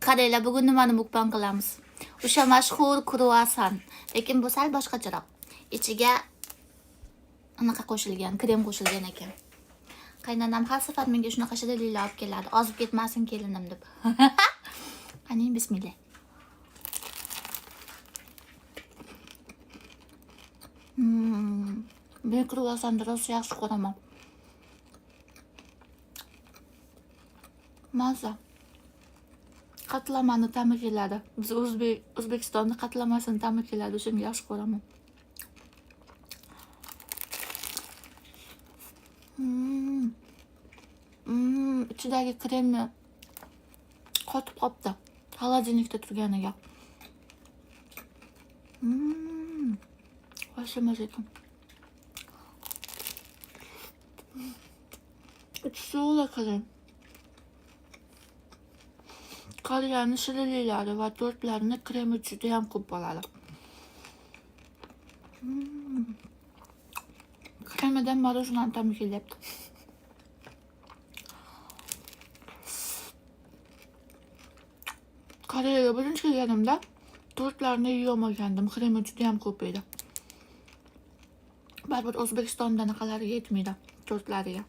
Qaranglar, bugun nimani mukbang qilamiz? O'sha mashhur kruasan, lekin bu sal boshqacharoq. Ichiga anaqa qo'shilgan, krem qo'shilgan ekan. Qaynonam har safar menga shunaqa shirinliklar olib keladi, ozib ketmasin kelinim deb. Qani, bismillah. Men kruasanni rosa yaxshi ko'raman. Maza. Qatlamani ta'mi keladi. Biz O'zbekistonning qatlamasini ta'mi keladi, shuni yaxshi ko'raman. Ichidagi kremni qotib qopti. Xolodilnikda turganiga. Voy ekan. Ichsuv krem. Koreyaning shirinliklari va tortlarini kremi juda ham ko'p bo'ladi. Kremidan marojnani ta'mi kelyapti. Koreyaga birinchi kelganimda tortlarni yeyolmagandim. Kremi juda ham ko'p edi. Baribir O'zbekistonda naqalariga yetmaydi tortlariga.